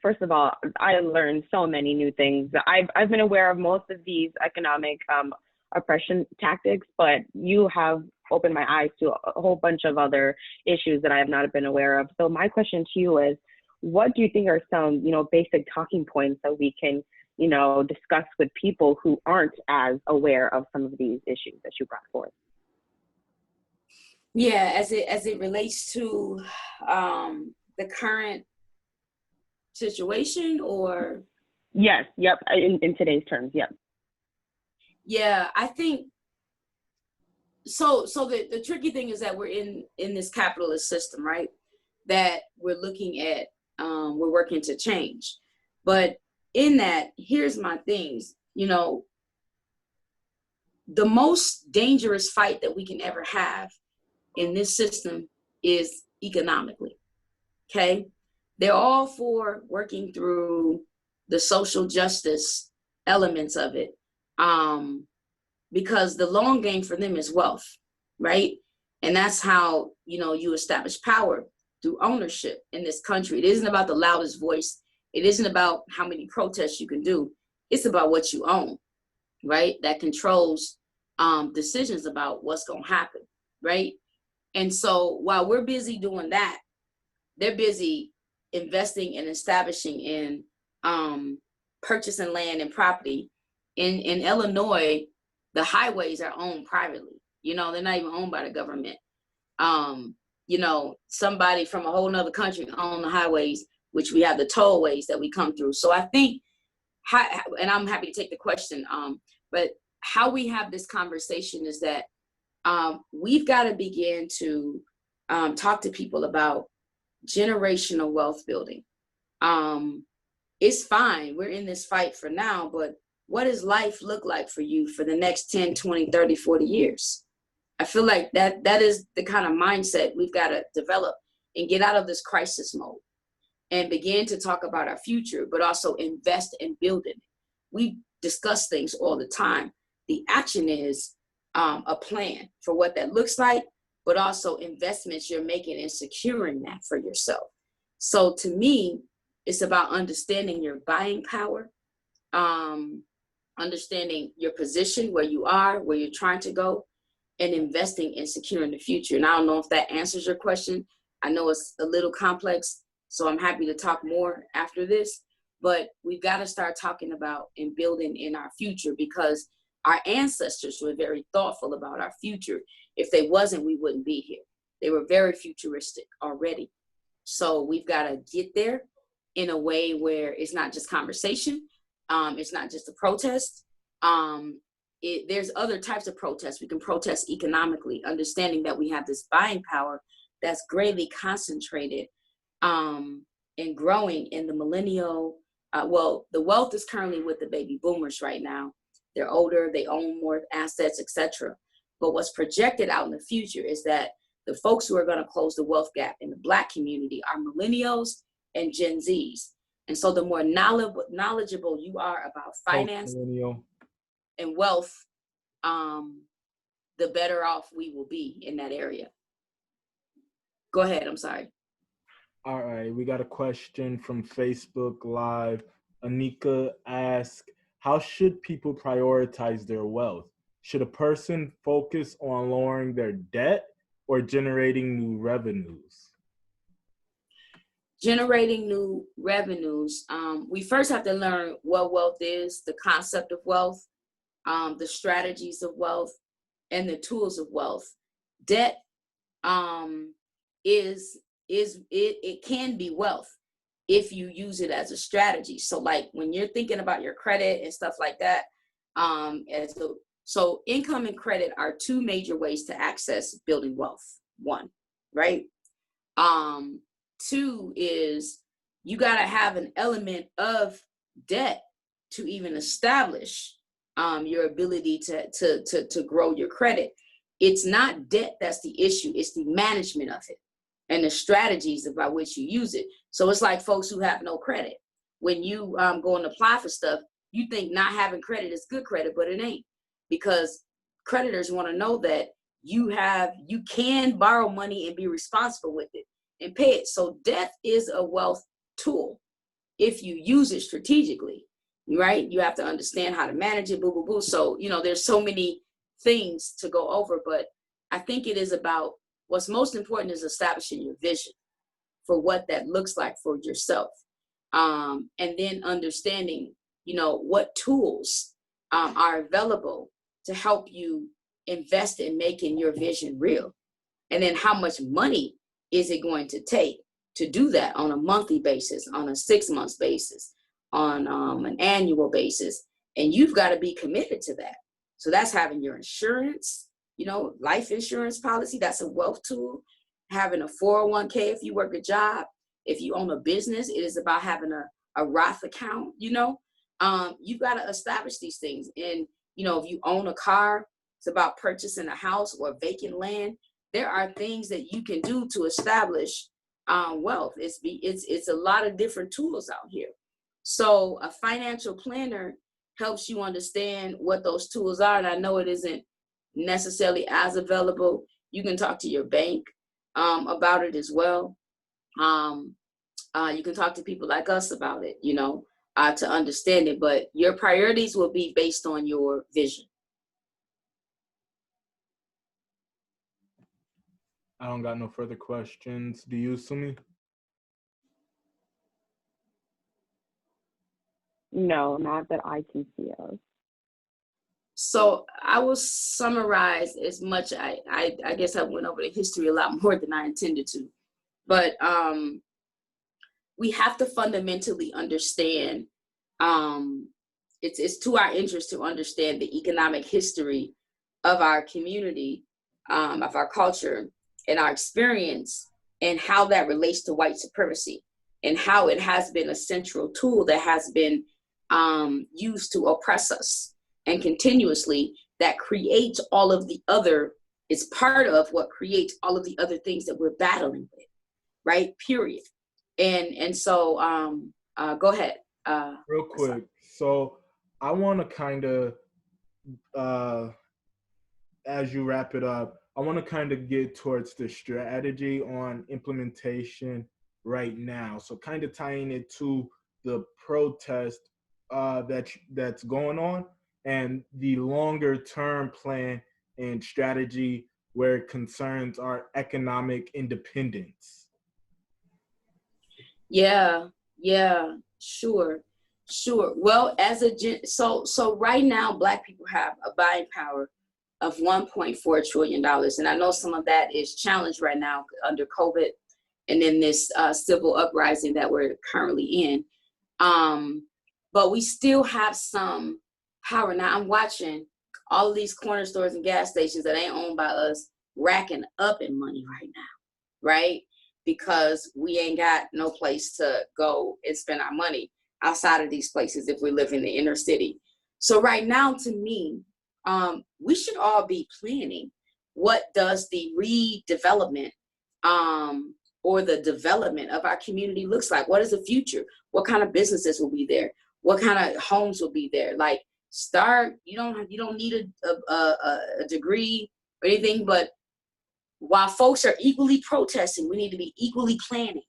first of all, I learned so many new things. I've been aware of most of these economic oppression tactics, but you have opened my eyes to a whole bunch of other issues that I have not been aware of. So my question to you is, what do you think are some, basic talking points that we can, discuss with people who aren't as aware of some of these issues that you brought forth? Yeah, as it relates to the current situation, or? Yes, yep, in today's terms, yep. Yeah, I think so the tricky thing is that we're in this capitalist system, right? That we're looking at, we're working to change. But in that, here's my things, the most dangerous fight that we can ever have in this system is economically, okay? They're all for working through the social justice elements of it, because the long game for them is wealth, right? And that's how, you establish power, through ownership in this country. It isn't about the loudest voice. It isn't about how many protests you can do. It's about what you own, right? That controls decisions about what's going to happen, right? And so while we're busy doing that, they're busy investing and establishing in purchasing land and property. In Illinois, the highways are owned privately. You know, they're not even owned by the government. You know, somebody from a whole nother country own the highways, which we have the tollways that we come through. So I think, and I'm happy to take the question, but how we have this conversation is that we've got to begin to talk to people about generational wealth building. It's fine, we're in this fight for now, but what does life look like for you for the next 10, 20, 30, 40 years? I feel like that is the kind of mindset we've got to develop and get out of this crisis mode and begin to talk about our future, but also invest and build it. We discuss things all the time. The action is a plan for what that looks like, but also investments you're making and securing that for yourself. So to me, it's about understanding your buying power, understanding your position, where you are, where you're trying to go, and investing in securing the future. And I don't know if that answers your question. I know it's a little complex, so I'm happy to talk more after this, but we've got to start talking about and building in our future, because our ancestors were very thoughtful about our future. If they wasn't, we wouldn't be here. They were very futuristic already. So we've got to get there in a way where it's not just conversation. It's not just a protest. There's other types of protests. We can protest economically, understanding that we have this buying power that's greatly concentrated and growing in the millennial. Well, the wealth is currently with the baby boomers right now. They're older, they own more assets, etc. But what's projected out in the future is that the folks who are going to close the wealth gap in the Black community are millennials and Gen Zs. And so the more knowledgeable you are about finance and wealth, the better off we will be in that area. Go ahead, I'm sorry. All right, we got a question from Facebook Live. Anika asks, how should people prioritize their wealth? Should a person focus on lowering their debt or generating new revenues? Generating new revenues. We first have to learn what wealth is, the concept of wealth, the strategies of wealth, and the tools of wealth. Debt it can be wealth if you use it as a strategy. So like when you're thinking about your credit and stuff like that, so income and credit are two major ways to access building wealth. One, right? Two is you got to have an element of debt to even establish your ability to grow your credit. It's not debt that's the issue, it's the management of it and the strategies by which you use it. So it's like folks who have no credit. When you go and apply for stuff, you think not having credit is good credit, but it ain't, because creditors want to know that you can borrow money and be responsible with it and pay it. So debt is a wealth tool if you use it strategically, right? You have to understand how to manage it, boo, boo, boo. So, you know, there's so many things to go over, but I think it is about what's most important is establishing your vision for what that looks like for yourself. And then understanding, you know, what tools are available to help you invest in making your vision real. And then how much money is it going to take to do that on a monthly basis, on a 6 month basis, on an annual basis. And you've got to be committed to that. So that's having your insurance, you know, life insurance policy. That's a wealth tool. Having a 401k if you work a job. If you own a business, it is about having a Roth account, you know. You've got to establish these things. And, you know, if you own a car, it's about purchasing a house or vacant land. There are things that you can do to establish wealth. It's a lot of different tools out here. So a financial planner helps you understand what those tools are. And I know it isn't necessarily as available. You can talk to your bank about it as well. You can talk to people like us about it, you know, to understand it. But your priorities will be based on your vision. I don't got no further questions. Do you, Sumi? No, not that I can see of. So I will summarize as much. I guess I went over the history a lot more than I intended to, but we have to fundamentally understand. It's to our interest to understand the economic history of our community, of our culture, and our experience, and how that relates to white supremacy, and how it has been a central tool that has been used to oppress us, and continuously that creates all of the other, is part of what creates all of the other things that we're battling with, right? Period. And so go ahead. Real quick. So I want to kind of, as you wrap it up, I want to kind of get towards the strategy on implementation right now. So kind of tying it to the protest that's going on, and the longer term plan and strategy where it concerns our economic independence. Yeah, sure. Well, so right now, Black people have a buying power of $1.4 trillion. And I know some of that is challenged right now under COVID and in this civil uprising that we're currently in. But we still have some power. Now I'm watching all of these corner stores and gas stations that ain't owned by us racking up in money right now, right? Because we ain't got no place to go and spend our money outside of these places if we live in the inner city. So right now, to me, we should all be planning what does the redevelopment or the development of our community looks like. What is the future? What kind of businesses will be there? What kind of homes will be there? Like, start. You don't need a degree or anything, but while folks are equally protesting, we need to be equally planning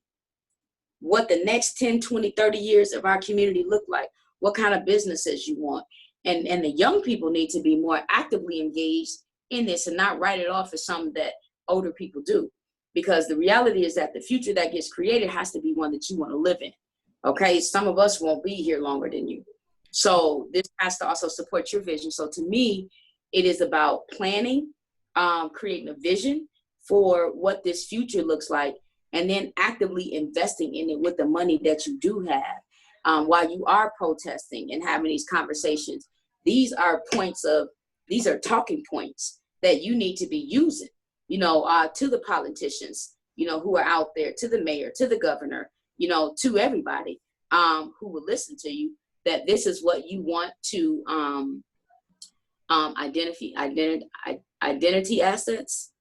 what the next 10, 20, 30 years of our community look like, what kind of businesses you want. And the young people need to be more actively engaged in this and not write it off as something that older people do. Because the reality is that the future that gets created has to be one that you want to live in. Okay, some of us won't be here longer than you. So this has to also support your vision. So to me, it is about planning, creating a vision for what this future looks like, and then actively investing in it with the money that you do have while you are protesting and having these conversations. These are talking points that you need to be using, to the politicians, who are out there, to the mayor, to the governor, to everybody who will listen to you, that this is what you want to identity assets.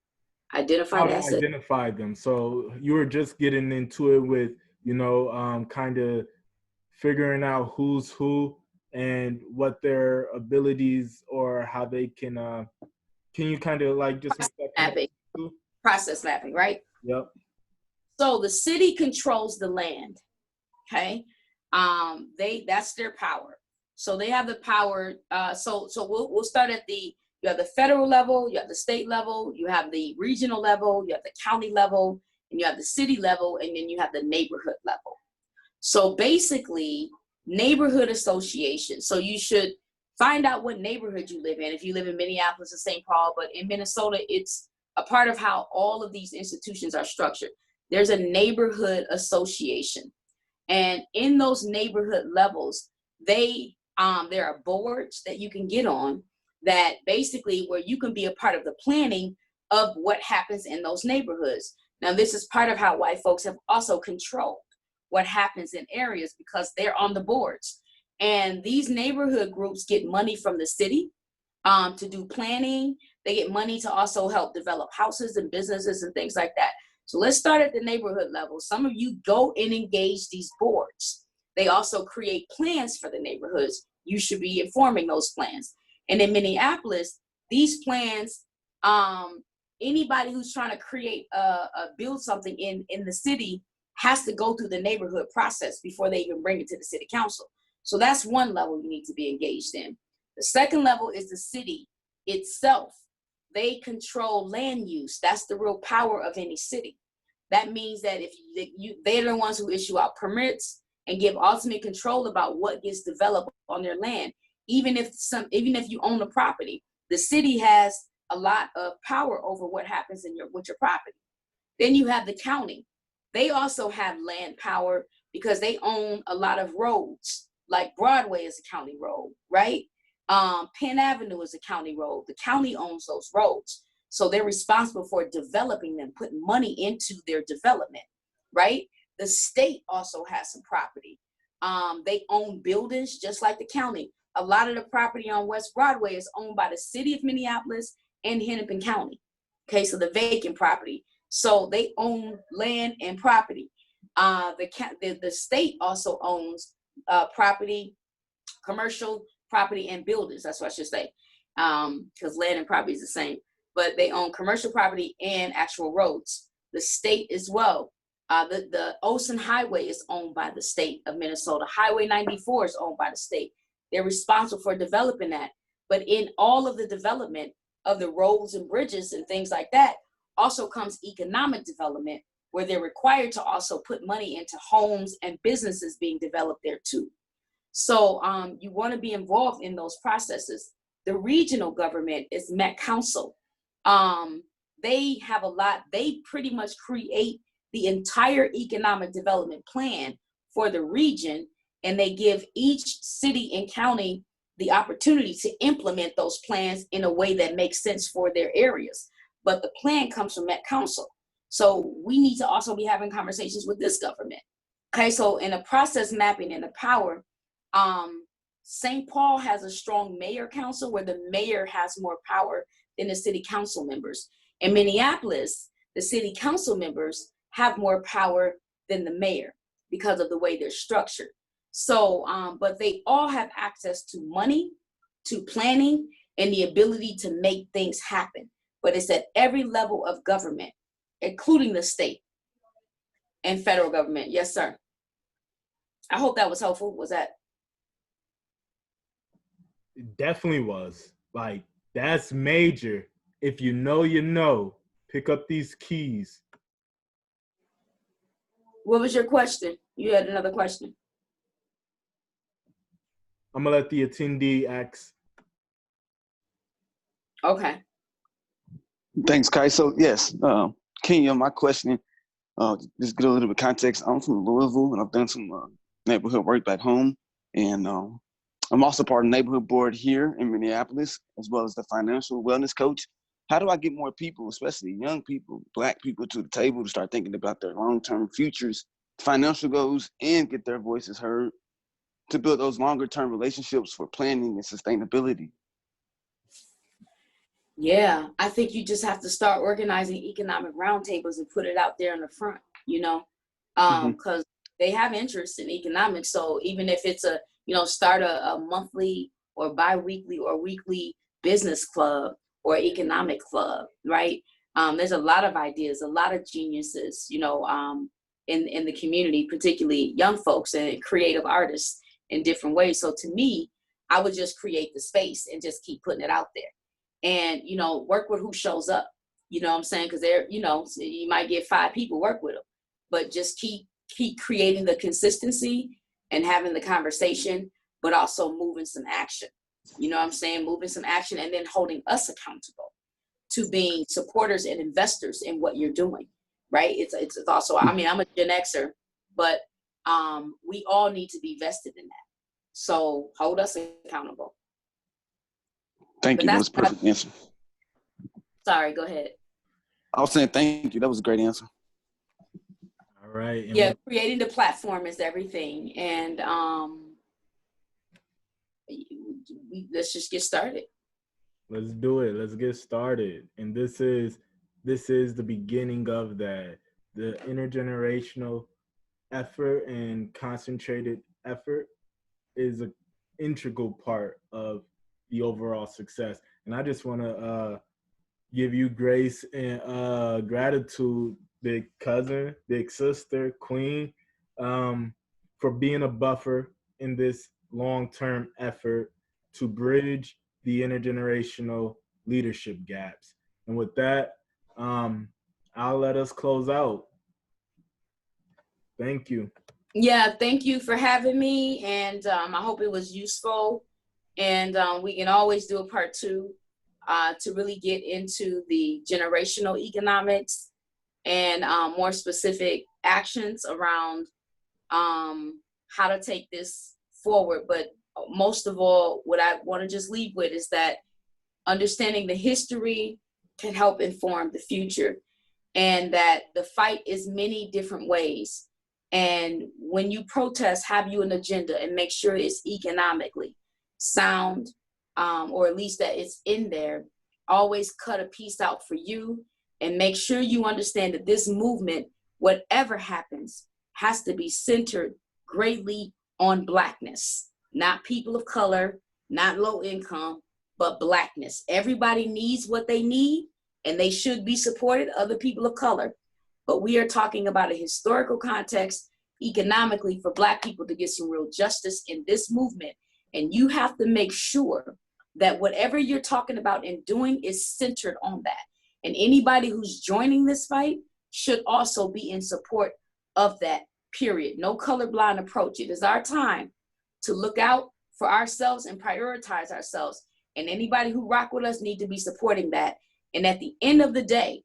Identified assets. Identify them. So you were just getting into it with, kind of figuring out who's who and what their abilities or how they can you kind of like just process mapping, right? Yep. So the city controls the land. Okay. That's their power. So they have the power. So we'll start at you have the federal level, you have the state level, you have the regional level, you have the county level, and you have the city level, and then you have the neighborhood level. So basically, neighborhood association. So you should find out what neighborhood you live in. If you live in Minneapolis or St. Paul, but in Minnesota, it's a part of how all of these institutions are structured. There's a neighborhood association. And in those neighborhood levels, there are boards that you can get on that basically where you can be a part of the planning of what happens in those neighborhoods. Now, this is part of how white folks have also controlled what happens in areas because they're on the boards. And these neighborhood groups get money from the city to do planning. They get money to also help develop houses and businesses and things like that. So let's start at the neighborhood level. Some of you go and engage these boards. They also create plans for the neighborhoods. You should be informing those plans. And in Minneapolis, these plans, anybody who's trying to build something in the city has to go through the neighborhood process before they even bring it to the city council. So that's one level you need to be engaged in. The second level is the city itself. They control land use. That's the real power of any city. That means that they're the ones who issue out permits and give ultimate control about what gets developed on their land. even if you own the property, the city has a lot of power over what happens with your property. Then you have the county. They also have land power because they own a lot of roads. Like Broadway is a county road, right? Penn Avenue is a county road. The county owns those roads. So they're responsible for developing them, putting money into their development, right? The state also has some property. They own buildings just like the county. A lot of the property on West Broadway is owned by the city of Minneapolis and Hennepin County. Okay, so the vacant property. So they own land and property. The state also owns property, commercial property and buildings. That's what I should say, because land and property is the same. But they own commercial property and actual roads. The state as well. The Olsen Highway is owned by the state of Minnesota. Highway 94 is owned by the state. They're responsible for developing that. But in all of the development of the roads and bridges and things like that also comes economic development, where they're required to also put money into homes and businesses being developed there too. So you want to be involved in those processes. The regional government is Met Council. They have a lot, they pretty much create the entire economic development plan for the region, and they give each city and county the opportunity to implement those plans in a way that makes sense for their areas. But the plan comes from Met Council. So we need to also be having conversations with this government. Okay, so in the process mapping and the power, St. Paul has a strong mayor council where the mayor has more power than the city council members. In Minneapolis, the city council members have more power than the mayor because of the way they're structured. So, but they all have access to money, to planning, and the ability to make things happen. But it's at every level of government, including the state and federal government. Yes, sir. I hope that was helpful. Was that? It definitely was. Like, that's major. If you know, you know. Pick up these keys. What was your question? You had another question. I'm gonna let the attendee ask. Okay. Thanks, Kai. So yes, Kenya, my question, just get a little bit of context. I'm from Louisville, and I've done some neighborhood work back home. And I'm also part of the neighborhood board here in Minneapolis, as well as the financial wellness coach. How do I get more people, especially young people, Black people, to the table to start thinking about their long-term futures, financial goals, and get their voices heard to build those longer-term relationships for planning and sustainability? Yeah, I think you just have to start organizing economic roundtables and put it out there in the front, you know, because they have interest in economics. So even if it's start a monthly or bi-weekly or weekly business club or economic club, right? There's a lot of ideas, a lot of geniuses, in the community, particularly young folks and creative artists in different ways. So to me, I would just create the space and just keep putting it out there. And, work with who shows up, you know what I'm saying? Because you might get 5 people, work with them, but just keep creating the consistency and having the conversation, but also moving some action, you know what I'm saying? Moving some action and then holding us accountable to being supporters and investors in what you're doing, right? It's also, I'm a Gen Xer, but we all need to be vested in that. So hold us accountable. Thank you. That was a perfect answer. Sorry, go ahead. I was saying thank you. That was a great answer. All right. Yeah, creating the platform is everything. And let's just get started. Let's do it. Let's get started. And this is the beginning of that. The intergenerational effort and concentrated effort is an integral part of the overall success. And I just want to give you grace and gratitude, big cousin, big sister, queen, for being a buffer in this long-term effort to bridge the intergenerational leadership gaps. And with that, I'll let us close out. Thank you. Yeah, thank you for having me. And I hope it was useful. And we can always do a part 2 to really get into the generational economics and more specific actions around how to take this forward. But most of all, what I want to just leave with is that understanding the history can help inform the future, and that the fight is many different ways. And when you protest, have you an agenda and make sure it's economically sound, or at least that it's in there. Always cut a piece out for you, and make sure you understand that this movement, whatever happens, has to be centered greatly on Blackness, not people of color, not low income, but Blackness. Everybody needs what they need, and they should be supported, other people of color. But we are talking about a historical context economically for Black people to get some real justice in this movement. And you have to make sure that whatever you're talking about and doing is centered on that. And anybody who's joining this fight should also be in support of that, period. No colorblind approach. It is our time to look out for ourselves and prioritize ourselves. And anybody who rock with us need to be supporting that. And at the end of the day,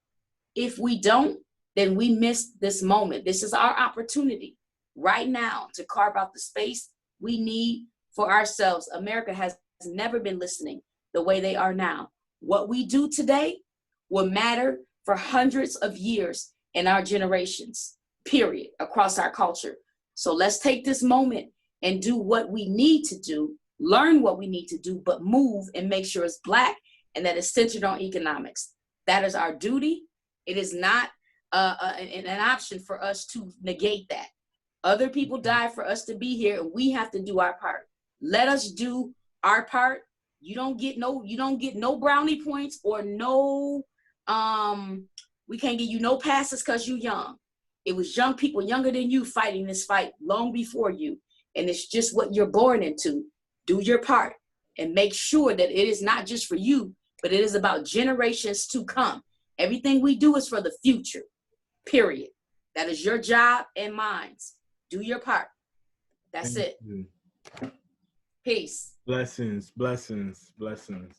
if we don't, then we miss this moment. This is our opportunity right now to carve out the space we need for ourselves. America has never been listening the way they are now. What we do today will matter for hundreds of years in our generations, period, across our culture. So let's take this moment and do what we need to do, learn what we need to do, but move and make sure it's Black and that it's centered on economics. That is our duty. It is not an option for us to negate that. Other people died for us to be here, and we have to do our part. Let us do our part. You don't get no brownie points or no, we can't give you no passes because you're young. It was young people younger than you fighting this fight long before you. And it's just what you're born into. Do your part and make sure that it is not just for you, but it is about generations to come. Everything we do is for the future, period. That is your job and mine. Do your part. That's it. Peace. Blessings, blessings, blessings.